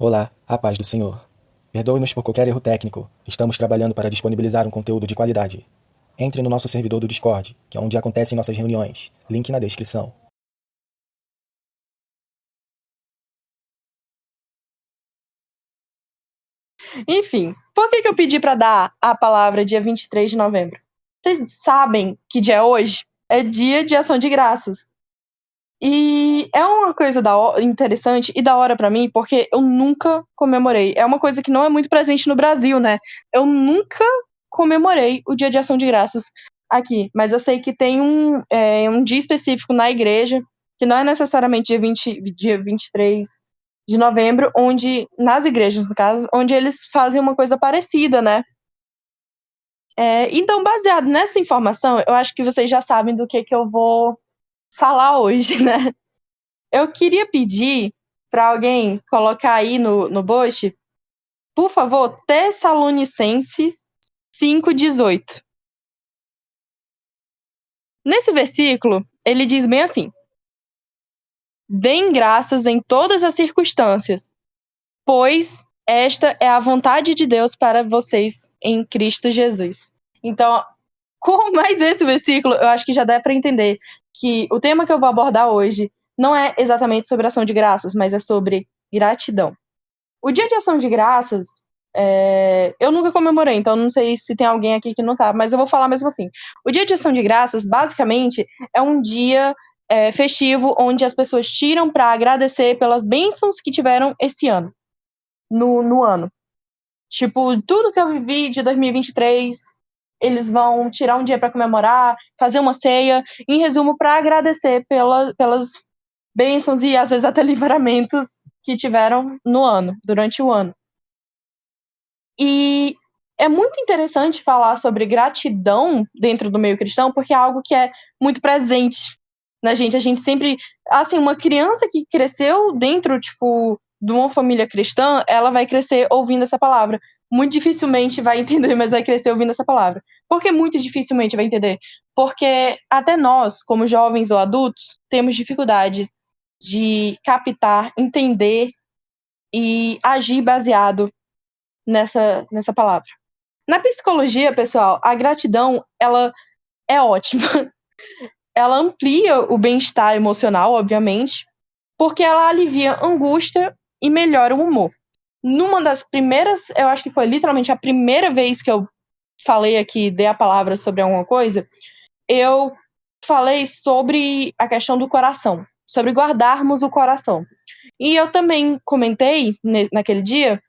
Olá, a paz do Senhor. Perdoe-nos por qualquer erro técnico. Estamos trabalhando para disponibilizar um conteúdo de qualidade. Entre no nosso servidor do Discord, que é onde acontecem nossas reuniões. Link na descrição. Enfim, por que eu pedi para dar a palavra dia 23 de novembro? Vocês sabem que dia é hoje? É dia de ação de graças. E é uma coisa interessante e da hora pra mim, porque eu nunca comemorei. É uma coisa que não é muito presente no Brasil, né? Eu nunca comemorei o dia de ação de graças aqui. Mas eu sei que tem um dia específico na igreja, que não é necessariamente dia 23 de novembro, onde, nas igrejas, no caso, onde eles fazem uma coisa parecida, né? Então, baseado nessa informação, eu acho que vocês já sabem do que eu vou falar hoje, né? Eu queria pedir para alguém colocar aí no post, por favor, Tessalonicenses 5:18. Nesse versículo, ele diz bem assim: deem graças em todas as circunstâncias, pois esta é a vontade de Deus para vocês em Cristo Jesus. Então, com mais esse versículo, eu acho que já dá para entender que o tema que eu vou abordar hoje não é exatamente sobre ação de graças, mas é sobre gratidão. O Dia de Ação de Graças, eu nunca comemorei, então não sei se tem alguém aqui que não sabe, mas eu vou falar mesmo assim. O Dia de Ação de Graças, basicamente, é um dia festivo onde as pessoas tiram para agradecer pelas bênçãos que tiveram esse ano, no ano. Tipo, tudo que eu vivi de 2023, eles vão tirar um dia para comemorar, fazer uma ceia, em resumo, para agradecer pelas bênçãos e às vezes até livramentos que tiveram no ano, durante o ano. E é muito interessante falar sobre gratidão dentro do meio cristão, porque é algo que é muito presente na gente. A gente sempre, assim, uma criança que cresceu dentro, tipo, de uma família cristã, ela vai crescer ouvindo essa palavra. Muito dificilmente vai entender, mas vai crescer ouvindo essa palavra. Por que muito dificilmente vai entender? Porque até nós, como jovens ou adultos, temos dificuldades de captar, entender e agir baseado nessa palavra. Na psicologia, pessoal, a gratidão, ela é ótima. Ela amplia o bem-estar emocional, obviamente, porque ela alivia a angústia e melhora o humor. Numa das primeiras, eu acho que foi literalmente a primeira vez que eu falei aqui, dei a palavra sobre alguma coisa, eu falei sobre a questão do coração, sobre guardarmos o coração. E eu também comentei naquele dia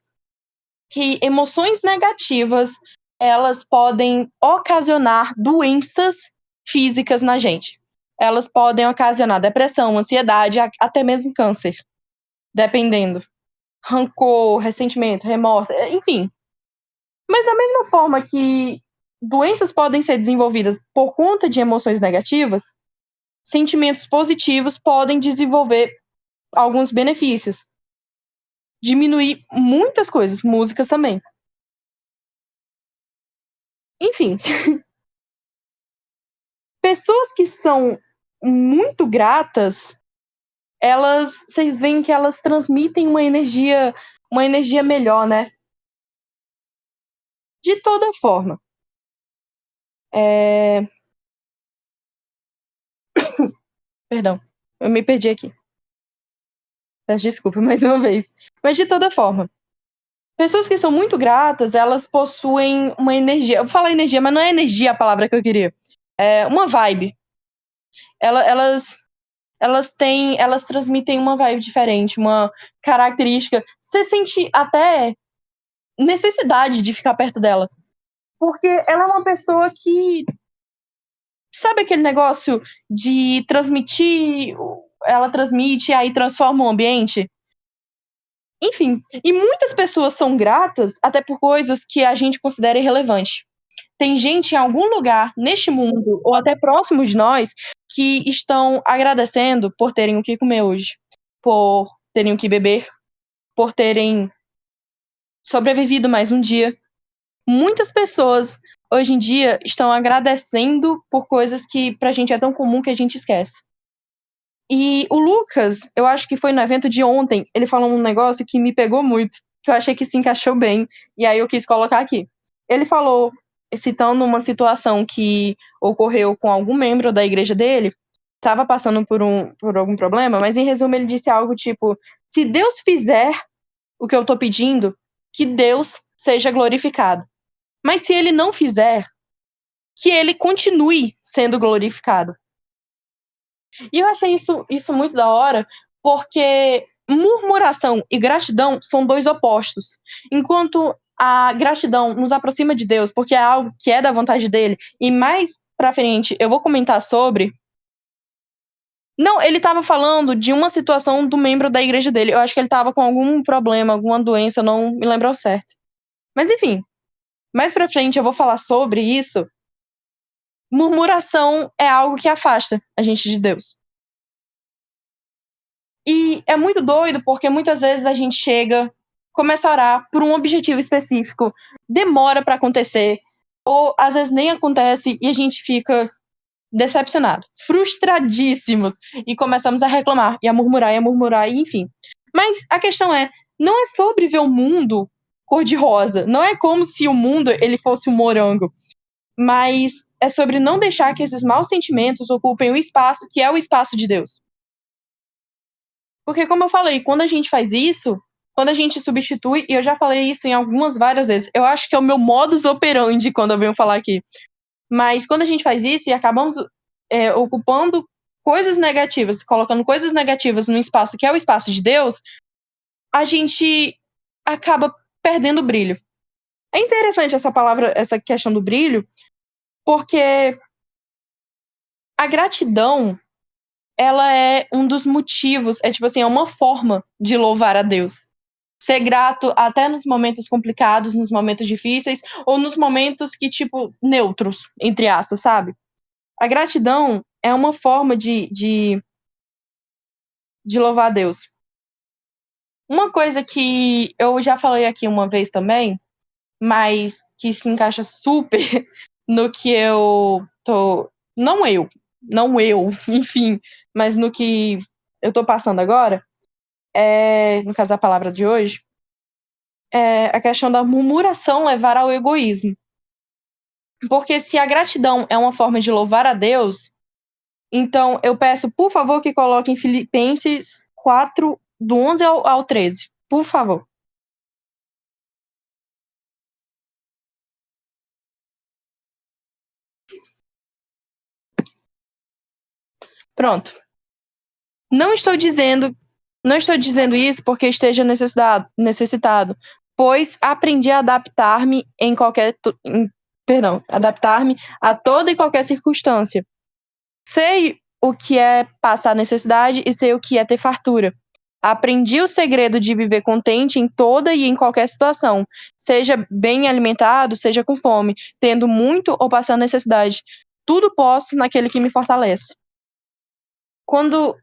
que emoções negativas, elas podem ocasionar doenças físicas na gente. Elas podem ocasionar depressão, ansiedade, até mesmo câncer, dependendo. Rancor, ressentimento, remorso, enfim. Mas da mesma forma que doenças podem ser desenvolvidas por conta de emoções negativas, sentimentos positivos podem desenvolver alguns benefícios. Diminuir muitas coisas, músicas também. Enfim, pessoas que são muito gratas, vocês veem que elas transmitem uma energia melhor, né? De toda forma. Perdão, eu me perdi aqui. Peço desculpa mais uma vez. Mas de toda forma, pessoas que são muito gratas, elas possuem uma energia. Eu vou falar energia, mas não é energia a palavra que eu queria. É uma vibe. Elas transmitem uma vibe diferente, uma característica. Você sente até necessidade de ficar perto dela. Porque ela é uma pessoa que. Sabe aquele negócio de transmitir? Ela transmite e aí transforma o ambiente? Enfim, e muitas pessoas são gratas até por coisas que a gente considera irrelevante. Tem gente em algum lugar neste mundo, ou até próximo de nós, que estão agradecendo por terem o que comer hoje, por terem o que beber, por terem sobrevivido mais um dia. Muitas pessoas hoje em dia estão agradecendo por coisas que pra gente é tão comum que a gente esquece. E o Lucas, eu acho que foi no evento de ontem, ele falou um negócio que me pegou muito, que eu achei que se encaixou bem, e aí eu quis colocar aqui. Ele falou, citando uma situação que ocorreu com algum membro da igreja dele, estava passando por algum problema, mas em resumo ele disse algo tipo: se Deus fizer o que eu tô pedindo, que Deus seja glorificado. Mas se ele não fizer, que ele continue sendo glorificado. E eu achei isso muito da hora, porque murmuração e gratidão são dois opostos. Enquanto a gratidão nos aproxima de Deus, porque é algo que é da vontade dele, e mais pra frente eu vou comentar sobre. Não, ele tava falando de uma situação do membro da igreja dele. Eu acho que ele tava com algum problema, alguma doença, eu não me lembro ao certo. Mas enfim, mais pra frente eu vou falar sobre isso. Murmuração é algo que afasta a gente de Deus. E é muito doido porque muitas vezes a gente chega, começa a orar por um objetivo específico, demora pra acontecer, ou às vezes nem acontece e a gente fica decepcionado, frustradíssimos, e começamos a reclamar, e a murmurar, e enfim. Mas a questão é, não é sobre ver o mundo cor-de-rosa, não é como se o mundo ele fosse um morango, mas é sobre não deixar que esses maus sentimentos ocupem o espaço que é o espaço de Deus. Porque, como eu falei, quando a gente faz isso, quando a gente substitui, e eu já falei isso em várias vezes, eu acho que é o meu modus operandi quando eu venho falar aqui. Mas quando a gente faz isso e acabamos ocupando coisas negativas, colocando coisas negativas no espaço que é o espaço de Deus, a gente acaba perdendo o brilho. É interessante essa palavra, essa questão do brilho, porque a gratidão, ela é um dos motivos, é tipo assim, é uma forma de louvar a Deus. Ser grato até nos momentos complicados, nos momentos difíceis, ou nos momentos que, tipo, neutros, entre aspas, sabe? A gratidão é uma forma de louvar a Deus. Uma coisa que eu já falei aqui uma vez também, mas que se encaixa super no que eu tô. Não eu, enfim, mas no que eu tô passando agora, no caso a palavra de hoje, é a questão da murmuração levar ao egoísmo. Porque se a gratidão é uma forma de louvar a Deus, então eu peço, por favor, que coloquem Filipenses 4, do 11 ao 13. Por favor. Pronto. Não estou dizendo isso porque esteja necessitado, pois aprendi a adaptar-me adaptar-me a toda e qualquer circunstância. Sei o que é passar necessidade e sei o que é ter fartura. Aprendi o segredo de viver contente em toda e em qualquer situação, seja bem alimentado, seja com fome, tendo muito ou passando necessidade. Tudo posso naquele que me fortalece. Quando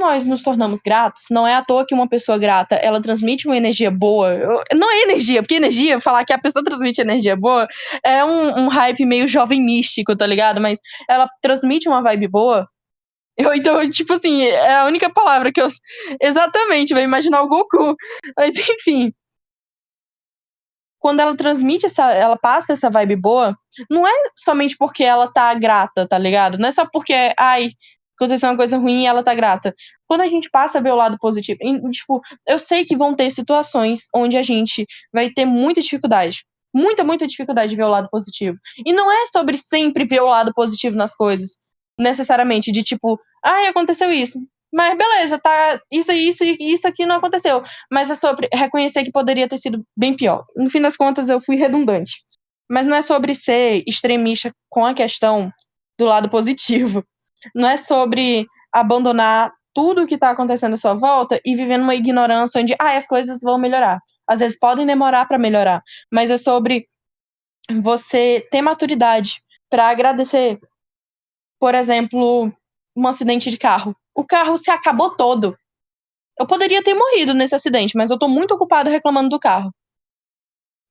nós nos tornamos gratos, não é à toa que uma pessoa grata, ela transmite uma energia boa. Não é energia, porque energia, falar que a pessoa transmite energia boa, é um hype meio jovem místico, tá ligado? Mas ela transmite uma vibe boa. Então, tipo assim, é a única palavra que eu. Exatamente, vai imaginar o Goku. Mas, enfim. Quando ela transmite ela passa essa vibe boa, não é somente porque ela tá grata, tá ligado? Não é só porque, ai, aconteceu uma coisa ruim e ela tá grata. Quando a gente passa a ver o lado positivo, tipo, eu sei que vão ter situações onde a gente vai ter muita dificuldade. Muita dificuldade de ver o lado positivo. E não é sobre sempre ver o lado positivo nas coisas, necessariamente, de tipo, ai, aconteceu isso. Mas beleza, tá, isso aqui não aconteceu. Mas é sobre reconhecer que poderia ter sido bem pior. No fim das contas, eu fui redundante. Mas não é sobre ser extremista com a questão do lado positivo. Não é sobre abandonar tudo o que está acontecendo à sua volta e viver numa ignorância onde as coisas vão melhorar. Às vezes podem demorar para melhorar, mas é sobre você ter maturidade para agradecer. Por exemplo, um acidente de carro. O carro se acabou todo. Eu poderia ter morrido nesse acidente, mas eu tô muito ocupada reclamando do carro.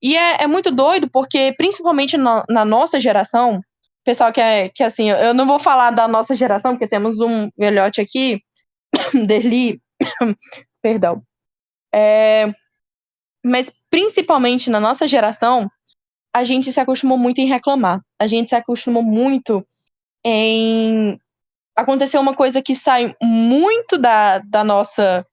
E é muito doido porque, principalmente na nossa geração, pessoal que assim, eu não vou falar da nossa geração, porque temos um velhote aqui, Derli, perdão. Mas principalmente na nossa geração, a gente se acostumou muito em reclamar. A gente se acostumou muito em acontecer uma coisa que sai muito da nossa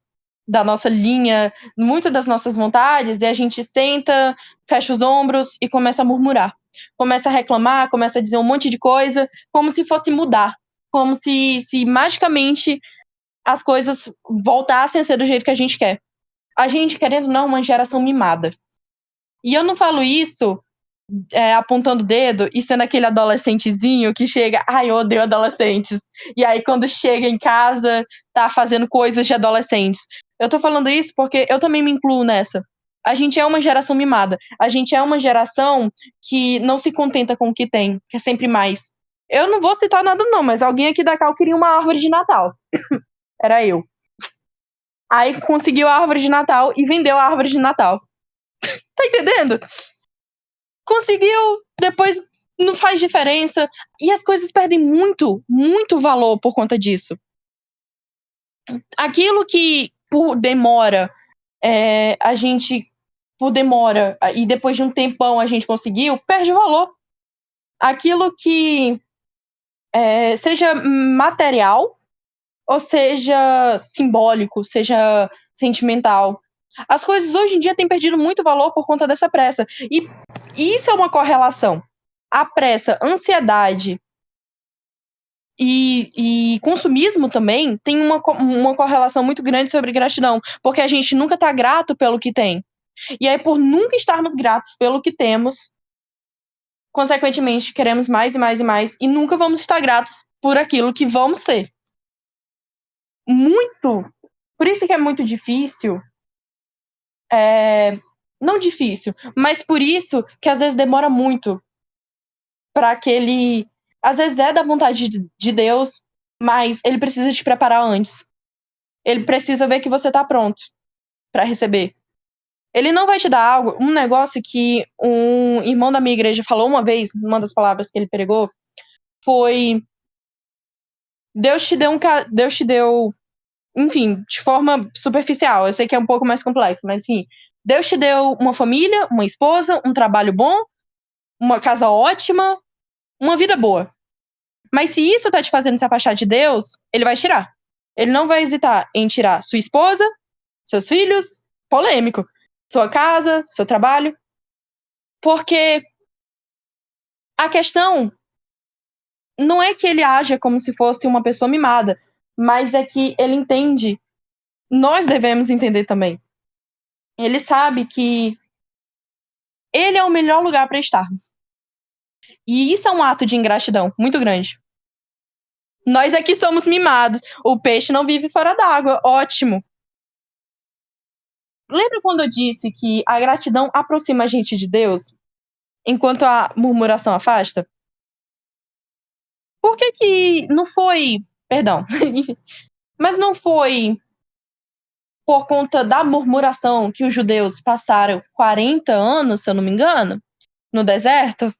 linha, muito das nossas vontades, e a gente senta, fecha os ombros e começa a murmurar. Começa a reclamar, começa a dizer um monte de coisa, como se fosse mudar. Como se magicamente as coisas voltassem a ser do jeito que a gente quer. A gente, querendo ou não, é uma geração mimada. E eu não falo isso apontando o dedo e sendo aquele adolescentezinho que chega, ai, eu odeio adolescentes. E aí, quando chega em casa, tá fazendo coisas de adolescentes. Eu tô falando isso porque eu também me incluo nessa. A gente é uma geração mimada. A gente é uma geração que não se contenta com o que tem, quer sempre mais. Eu não vou citar nada, não, mas alguém aqui da Cal queria uma árvore de Natal. Era eu. Aí conseguiu a árvore de Natal e vendeu a árvore de Natal. Tá entendendo? Conseguiu, depois não faz diferença. E as coisas perdem muito, muito valor por conta disso. Aquilo que por demora, a gente, por demora, e depois de um tempão a gente conseguiu, perde valor. Aquilo que seja material, ou seja simbólico, seja sentimental. As coisas hoje em dia têm perdido muito valor por conta dessa pressa. E isso é uma correlação. A pressa, ansiedade e consumismo também tem uma correlação muito grande sobre gratidão. Porque a gente nunca tá grato pelo que tem. E aí, por nunca estarmos gratos pelo que temos, consequentemente, queremos mais e mais e mais. E nunca vamos estar gratos por aquilo que vamos ter. Muito. Por isso que é muito difícil. Não difícil, mas por isso que às vezes demora muito para aquele. Às vezes é da vontade de Deus, mas ele precisa te preparar antes. Ele precisa ver que você tá pronto para receber. Ele não vai te dar algo. Um negócio que um irmão da minha igreja falou uma vez, uma das palavras que ele pregou, foi: Deus te deu, enfim, de forma superficial. Eu sei que é um pouco mais complexo, mas enfim. Deus te deu uma família, uma esposa, um trabalho bom, uma casa ótima, uma vida boa. Mas se isso tá te fazendo se afastar de Deus, ele vai tirar. Ele não vai hesitar em tirar sua esposa, seus filhos, polêmico, sua casa, seu trabalho. Porque a questão não é que ele haja como se fosse uma pessoa mimada, mas é que ele entende, nós devemos entender também. Ele sabe que ele é o melhor lugar para estarmos. E isso é um ato de ingratidão muito grande. Nós aqui somos mimados. O peixe não vive fora d'água. Ótimo. Lembra quando eu disse que a gratidão aproxima a gente de Deus, enquanto a murmuração afasta? Por que não foi... Perdão. Mas não foi por conta da murmuração que os judeus passaram 40 anos, se eu não me engano, no deserto?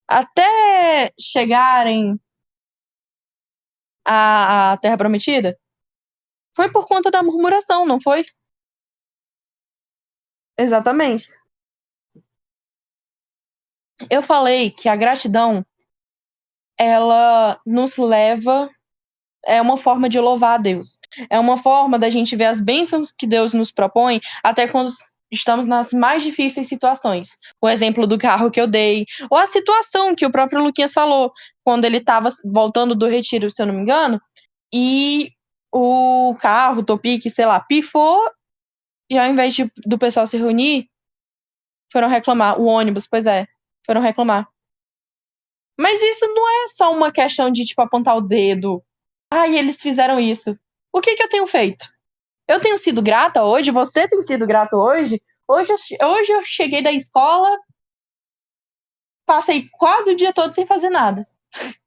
Até chegarem à Terra Prometida? Foi por conta da murmuração, não foi? Exatamente. Eu falei que a gratidão, ela nos leva... É uma forma de louvar a Deus. É uma forma da gente ver as bênçãos que Deus nos propõe, até quando estamos nas mais difíceis situações. O exemplo do carro que eu dei, ou a situação que o próprio Luquinhas falou, quando ele estava voltando do retiro, se eu não me engano, e o carro, o Topic, sei lá, pifou, e ao invés do pessoal se reunir, foram reclamar. O ônibus, pois é, foram reclamar. Mas isso não é só uma questão de, tipo, apontar o dedo. Ai, eles fizeram isso. O que eu tenho feito? Eu tenho sido grata hoje? Você tem sido grato hoje? Hoje eu cheguei da escola, passei quase o dia todo sem fazer nada.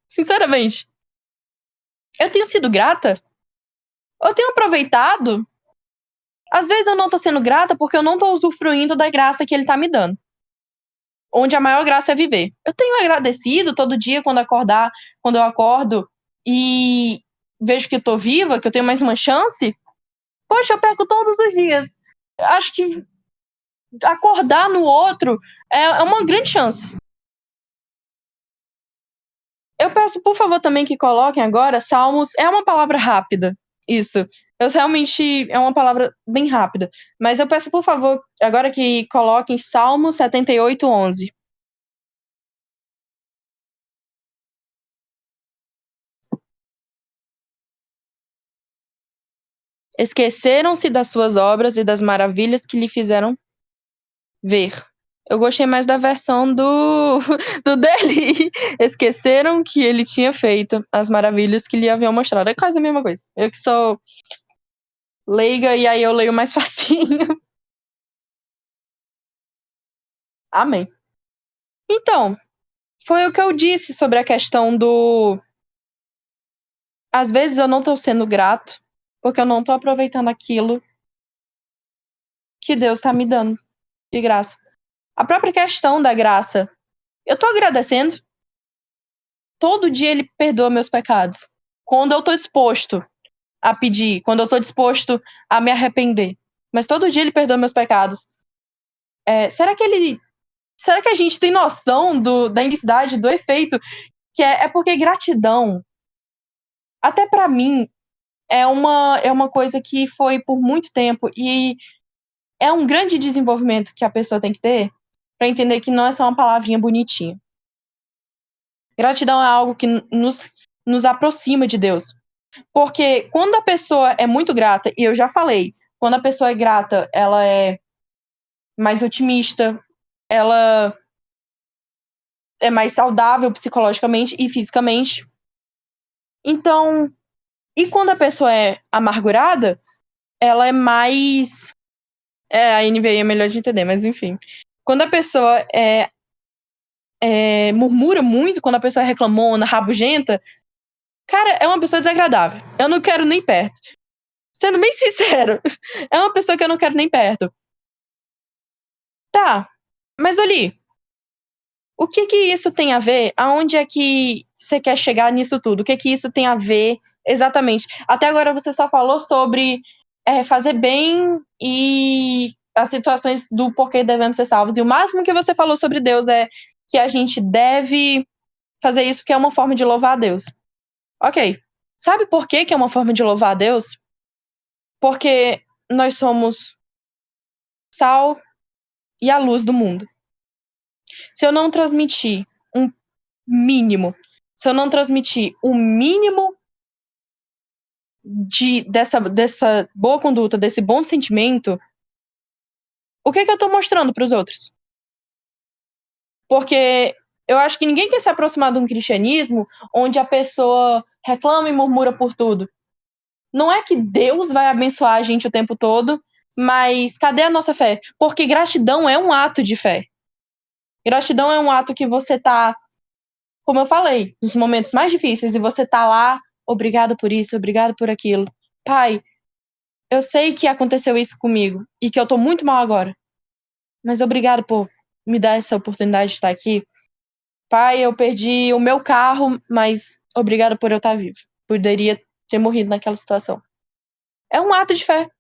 Sinceramente. Eu tenho sido grata? Eu tenho aproveitado? Às vezes eu não tô sendo grata porque eu não tô usufruindo da graça que ele tá me dando. onde a maior graça é viver. Eu tenho agradecido todo dia quando eu acordo e vejo que eu tô viva, que eu tenho mais uma chance. Poxa, eu perco todos os dias. Acho que acordar no outro é uma grande chance. Eu peço, por favor, também que coloquem agora Salmos. É uma palavra rápida, isso. Eu realmente. É uma palavra bem rápida. Mas eu peço, por favor, agora que coloquem Salmo 78:11. Esqueceram-se das suas obras e das maravilhas que lhe fizeram ver. Eu gostei mais da versão do dele. Esqueceram que ele tinha feito as maravilhas que lhe haviam mostrado. É quase a mesma coisa. Eu que sou leiga e aí eu leio mais facinho. Amém. Então, foi o que eu disse sobre a questão do. Às vezes eu não tô sendo grato, porque eu não tô aproveitando aquilo que Deus tá me dando de graça. A própria questão da graça. Eu tô agradecendo. Todo dia ele perdoa meus pecados. Quando eu tô disposto a pedir, quando eu tô disposto a me arrepender. Mas todo dia ele perdoa meus pecados. Será que a gente tem noção da intensidade, do efeito? Que é porque gratidão, até pra mim, é uma coisa que foi por muito tempo e é um grande desenvolvimento que a pessoa tem que ter pra entender que não é só uma palavrinha bonitinha. Gratidão é algo que nos aproxima de Deus. Porque quando a pessoa é muito grata, e eu já falei, quando a pessoa é grata, ela é mais otimista, ela é mais saudável psicologicamente e fisicamente. Então, e quando a pessoa é amargurada, ela é mais. A NVI é melhor de entender, mas enfim. Quando a pessoa murmura muito, quando a pessoa é reclamona, rabugenta, cara, é uma pessoa desagradável. Eu não quero nem perto. Sendo bem sincero, é uma pessoa que eu não quero nem perto. Tá, mas Oli, o que que isso tem a ver? Aonde é que você quer chegar nisso tudo? O que que isso tem a ver exatamente? Até agora você só falou sobre fazer bem e as situações do porquê devemos ser salvos. E o máximo que você falou sobre Deus é que a gente deve fazer isso porque é uma forma de louvar a Deus. Ok. Sabe por que que é uma forma de louvar a Deus? Porque nós somos sal e a luz do mundo. Se eu não transmitir um mínimo, se eu não transmitir o mínimo dessa boa conduta, desse bom sentimento, o que que eu tô mostrando pros outros? Porque eu acho que ninguém quer se aproximar de um cristianismo onde a pessoa reclama e murmura por tudo. Não é que Deus vai abençoar a gente o tempo todo, mas cadê a nossa fé? Porque gratidão é um ato de fé. Gratidão é um ato que você tá, como eu falei, nos momentos mais difíceis, e você tá lá, obrigado por isso, obrigado por aquilo. Pai, eu sei que aconteceu isso comigo e que eu tô muito mal agora, mas obrigado por me dar essa oportunidade de estar aqui. Pai, eu perdi o meu carro, mas obrigado por eu estar vivo. Poderia ter morrido naquela situação. É um ato de fé.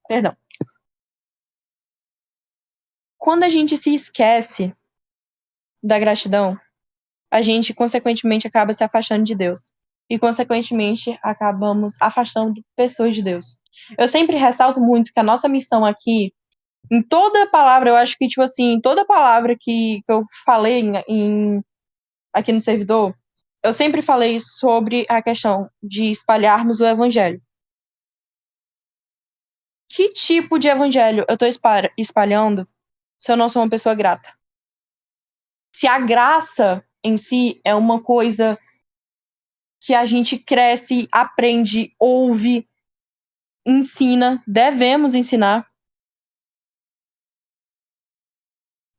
Perdão. Quando a gente se esquece da gratidão, a gente, consequentemente, acaba se afastando de Deus. E, consequentemente, acabamos afastando pessoas de Deus. Eu sempre ressalto muito que a nossa missão aqui, em toda palavra, eu acho que, tipo assim, em toda palavra que eu falei aqui no servidor, eu sempre falei sobre a questão de espalharmos o evangelho. Que tipo de evangelho eu tô espalhando se eu não sou uma pessoa grata? Se a graça em si é uma coisa que a gente cresce, aprende, ouve, ensina, devemos ensinar.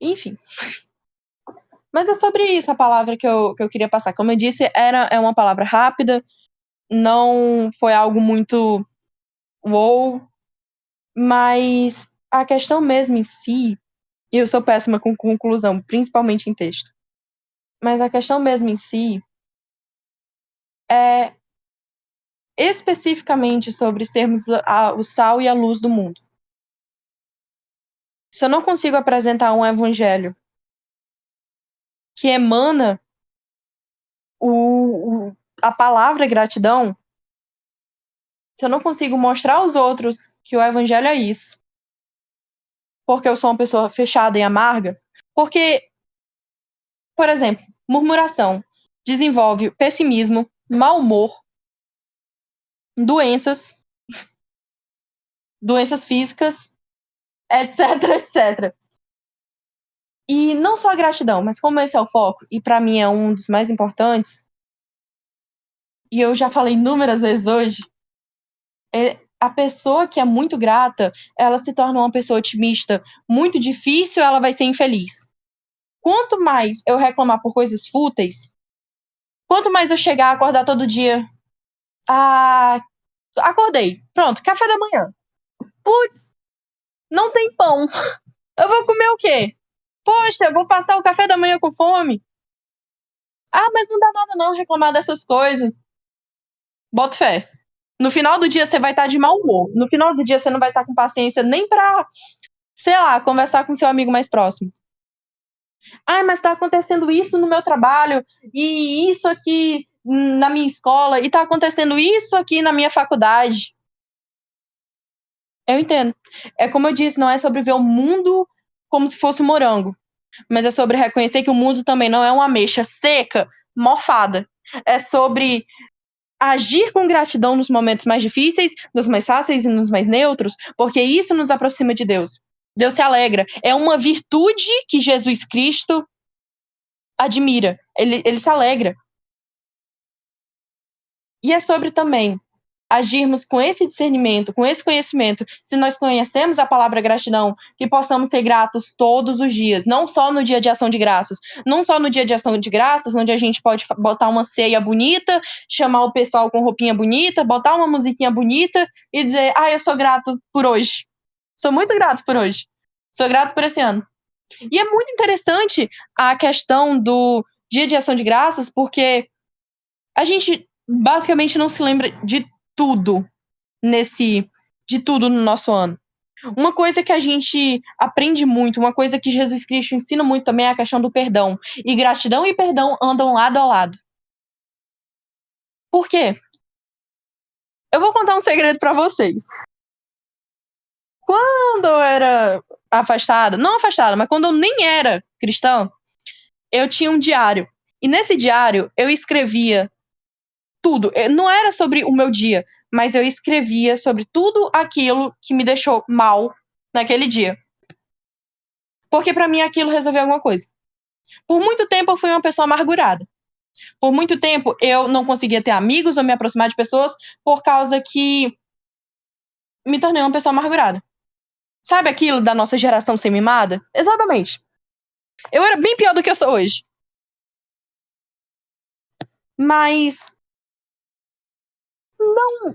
Enfim. Mas é sobre isso a palavra que eu queria passar. Como eu disse, é uma palavra rápida, não foi algo muito wow, mas a questão mesmo em si, e eu sou péssima com conclusão, principalmente em texto, mas a questão mesmo em si é especificamente sobre sermos o sal e a luz do mundo. Se eu não consigo apresentar um evangelho que emana a palavra gratidão, se eu não consigo mostrar aos outros que o evangelho é isso, porque eu sou uma pessoa fechada e amarga, porque, por exemplo, murmuração desenvolve pessimismo, mau humor, doenças físicas, etc, etc. E não só a gratidão, mas como esse é o foco, e para mim é um dos mais importantes, e eu já falei inúmeras vezes hoje, a pessoa que é muito grata, ela se torna uma pessoa otimista. Muito difícil, ela vai ser infeliz. Quanto mais eu reclamar por coisas fúteis, quanto mais eu chegar a acordar todo dia, acordei, pronto, café da manhã. Putz, não tem pão. Eu vou comer o quê? Poxa, eu vou passar o café da manhã com fome. Mas não dá nada não reclamar dessas coisas. Bota fé. No final do dia você vai estar de mau humor. No final do dia você não vai estar com paciência nem pra, sei lá, conversar com seu amigo mais próximo. Mas tá acontecendo isso no meu trabalho, e isso aqui na minha escola, e tá acontecendo isso aqui na minha faculdade. Eu entendo. É como eu disse, não é sobre ver o mundo como se fosse um morango, mas é sobre reconhecer que o mundo também não é uma ameixa seca, mofada. É sobre agir com gratidão nos momentos mais difíceis, nos mais fáceis e nos mais neutros, porque isso nos aproxima de Deus. Deus se alegra. É uma virtude que Jesus Cristo admira. Ele se alegra. E é sobre também agirmos com esse discernimento, com esse conhecimento, se nós conhecemos a palavra gratidão, que possamos ser gratos todos os dias, não só no dia de ação de graças, não só no dia de ação de graças, onde a gente pode botar uma ceia bonita, chamar o pessoal com roupinha bonita, botar uma musiquinha bonita e dizer, eu sou grato por hoje. Sou muito grato por hoje. Sou grato por esse ano. E é muito interessante a questão do dia de ação de graças, porque a gente basicamente não se lembra de tudo de tudo no nosso ano. Uma coisa que a gente aprende muito, uma coisa que Jesus Cristo ensina muito também é a questão do perdão. E gratidão e perdão andam lado a lado. Por quê? Eu vou contar um segredo pra vocês. Quando eu era afastada, não afastada, mas quando eu nem era cristã, eu tinha um diário. E nesse diário eu escrevia tudo. Não era sobre o meu dia, mas eu escrevia sobre tudo aquilo que me deixou mal naquele dia. Porque pra mim aquilo resolveu alguma coisa. Por muito tempo eu fui uma pessoa amargurada. Por muito tempo eu não conseguia ter amigos ou me aproximar de pessoas por causa que me tornei uma pessoa amargurada. Sabe aquilo da nossa geração ser mimada? Exatamente. Eu era bem pior do que eu sou hoje. Mas não.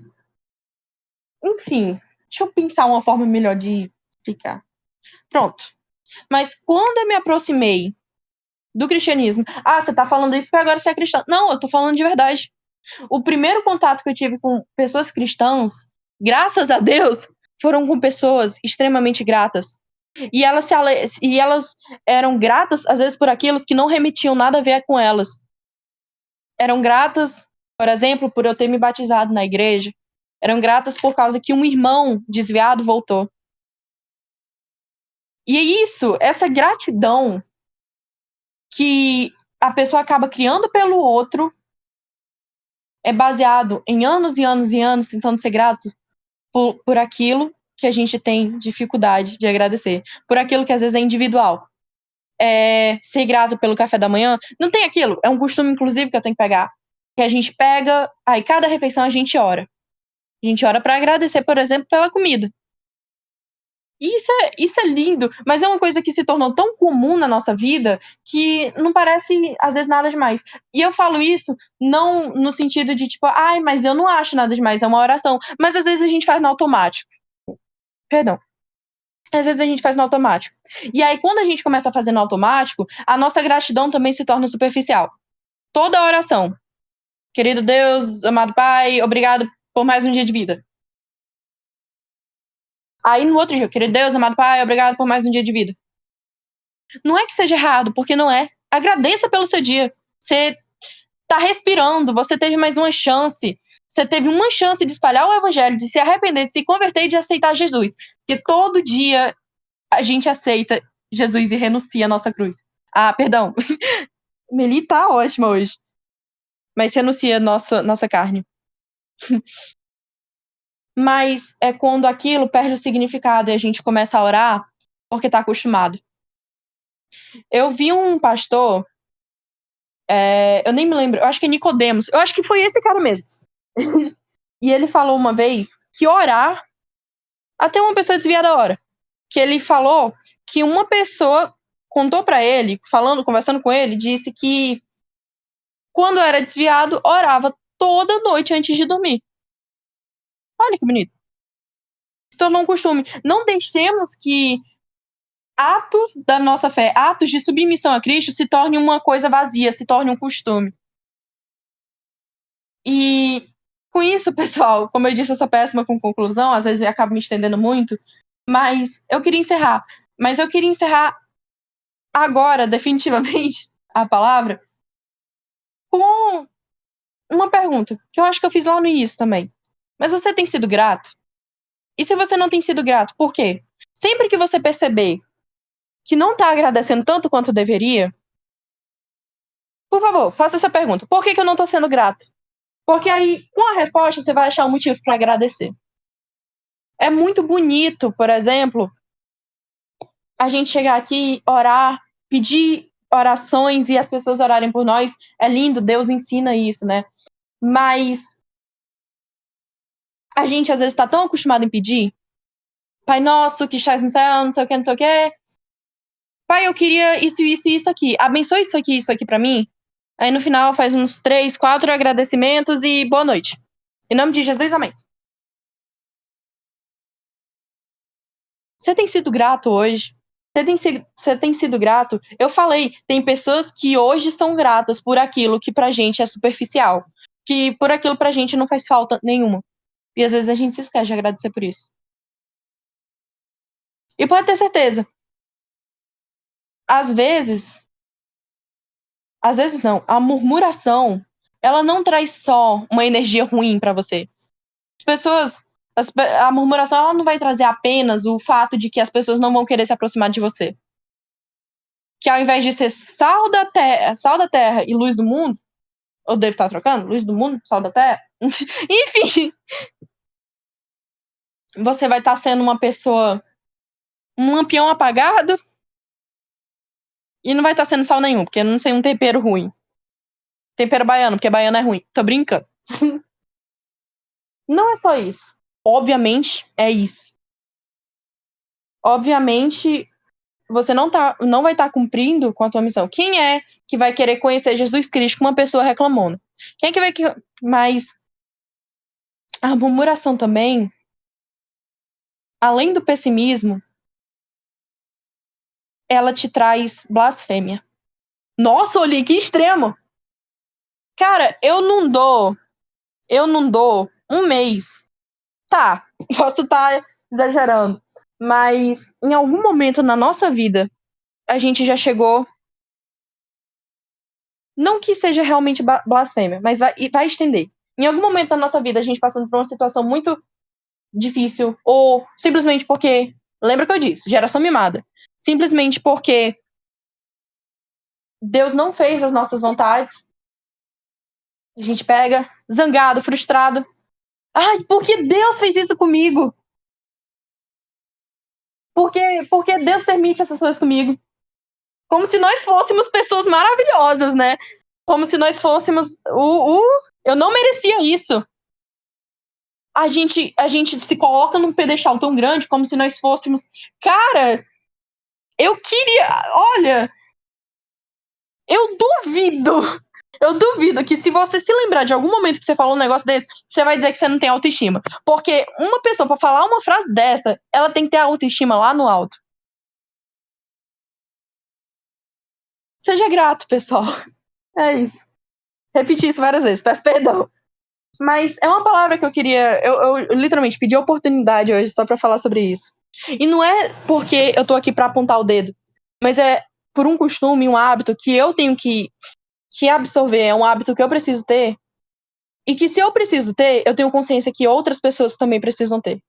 Enfim, deixa eu pensar uma forma melhor de explicar. Pronto. Mas quando eu me aproximei do cristianismo, você tá falando isso porque agora você é cristão. Não, eu tô falando de verdade. O primeiro contato que eu tive com pessoas cristãs, graças a Deus, foram com pessoas extremamente gratas. E elas eram gratas, às vezes, por aquilo que não remetiam nada a ver com elas. Eram gratas, por exemplo, por eu ter me batizado na igreja. Eram gratas por causa que um irmão desviado voltou. E é isso, essa gratidão que a pessoa acaba criando pelo outro é baseado em anos e anos e anos tentando ser grato por aquilo que a gente tem dificuldade de agradecer. Por aquilo que às vezes é individual. Ser grato pelo café da manhã. Não tem aquilo. É um costume, inclusive, que eu tenho que pegar. Que a gente pega, aí cada refeição a gente ora. A gente ora pra agradecer, por exemplo, pela comida. E isso é lindo, mas é uma coisa que se tornou tão comum na nossa vida que não parece, às vezes, nada demais. E eu falo isso não no sentido de tipo, mas eu não acho nada demais, é uma oração. Mas às vezes a gente faz no automático. Perdão. Às vezes a gente faz no automático. E aí, quando a gente começa a fazer no automático, a nossa gratidão também se torna superficial. Toda oração. Querido Deus, amado Pai, obrigado por mais um dia de vida. Aí no outro dia, querido Deus, amado Pai, obrigado por mais um dia de vida. Não é que seja errado, porque não é. Agradeça pelo seu dia. Você tá respirando, você teve mais uma chance. Você teve uma chance de espalhar o evangelho, de se arrepender, de se converter e de aceitar Jesus. Porque todo dia a gente aceita Jesus e renuncia à nossa cruz. Ah, perdão. Meli tá ótima hoje. Mas renuncia nossa carne. Mas é quando aquilo perde o significado e a gente começa a orar porque tá acostumado. Eu vi um pastor, eu nem me lembro, eu acho que é Nicodemos, eu acho que foi esse cara mesmo. E ele falou uma vez que orar, até uma pessoa desviada ora, que ele falou que uma pessoa contou pra ele, conversando com ele, disse que quando era desviado, orava toda noite antes de dormir. Olha que bonito. Se tornou um costume. Não deixemos que atos da nossa fé, atos de submissão a Cristo, se torne uma coisa vazia, se torne um costume. E com isso, pessoal, como eu disse, eu sou péssima com conclusão, às vezes eu acabo me estendendo muito, mas eu queria encerrar. Mas eu queria encerrar agora, definitivamente, a palavra, com uma pergunta, que eu acho que eu fiz lá no início também. Mas você tem sido grato? E se você não tem sido grato, por quê? Sempre que você perceber que não tá agradecendo tanto quanto deveria, por favor, faça essa pergunta. Por que eu não tô sendo grato? Porque aí, com a resposta, você vai achar um motivo para agradecer. É muito bonito, por exemplo, a gente chegar aqui, orar, pedir orações e as pessoas orarem por nós. É lindo, Deus ensina isso, né? Mas a gente às vezes está tão acostumado em pedir. Pai nosso, que estás no céu, não sei o que, não sei o que. Pai, eu queria isso, isso e isso aqui. Abençoe isso aqui pra mim. Aí no final faz uns 3, 4 agradecimentos e boa noite. Em nome de Jesus, amém. Você tem sido grato hoje? Você tem sido grato? Eu falei, tem pessoas que hoje são gratas por aquilo que pra gente é superficial. Que por aquilo pra gente não faz falta nenhuma. E às vezes a gente se esquece de agradecer por isso. E pode ter certeza. Às vezes não, a murmuração, ela não traz só uma energia ruim pra você. As pessoas, a murmuração, ela não vai trazer apenas o fato de que as pessoas não vão querer se aproximar de você. Que ao invés de ser sal da terra e luz do mundo, eu devo estar trocando? Luz do mundo, sal da terra? Enfim, você vai estar sendo uma pessoa, um lampião apagado e não vai estar sendo sal nenhum, porque não sei um tempero ruim. Tempero baiano, porque baiano é ruim. Tô brincando. Não é só isso. Obviamente, é isso. Obviamente, você não vai estar cumprindo com a tua missão. Quem é que vai querer conhecer Jesus Cristo com uma pessoa reclamona? Quem é que vai... Mas a murmuração também, além do pessimismo, ela te traz blasfêmia. Nossa, olhei que extremo! Cara, eu não dou um mês. Tá, posso estar exagerando. Mas em algum momento na nossa vida, a gente já chegou. Não que seja realmente blasfêmia, mas vai estender. Em algum momento da nossa vida, a gente passando por uma situação muito difícil, ou simplesmente porque. Lembra que eu disse? Geração mimada. Simplesmente porque Deus não fez as nossas vontades. A gente pega, zangado, frustrado. Ai, por que Deus fez isso comigo? Porque Deus permite essas coisas comigo? Como se nós fôssemos pessoas maravilhosas, né? Como se nós fôssemos eu não merecia isso. A gente se coloca num pedestal tão grande como se nós fôssemos. Cara, eu queria. Olha, eu duvido Eu duvido que se você se lembrar de algum momento que você falou um negócio desse, você vai dizer que você não tem autoestima. Porque uma pessoa, pra falar uma frase dessa, ela tem que ter a autoestima lá no alto. Seja grato, pessoal. É isso. Repeti isso várias vezes, peço perdão. Mas é uma palavra que eu queria. Eu literalmente pedi oportunidade hoje só pra falar sobre isso. E não é porque eu tô aqui pra apontar o dedo, mas é por um costume, um hábito que eu tenho que absorver, é um hábito que eu preciso ter. E que se eu preciso ter, eu tenho consciência que outras pessoas também precisam ter.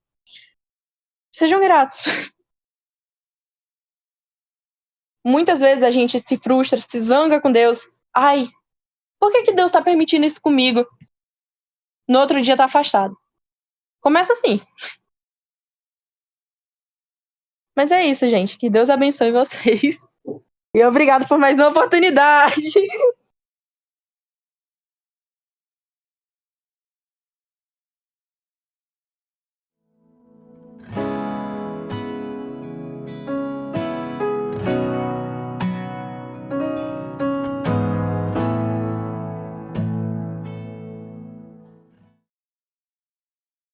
Sejam gratos. Muitas vezes a gente se frustra, se zanga com Deus. Ai, por que Deus tá permitindo isso comigo? No outro dia tá afastado. Começa assim. Mas é isso, gente. Que Deus abençoe vocês. E obrigado por mais uma oportunidade.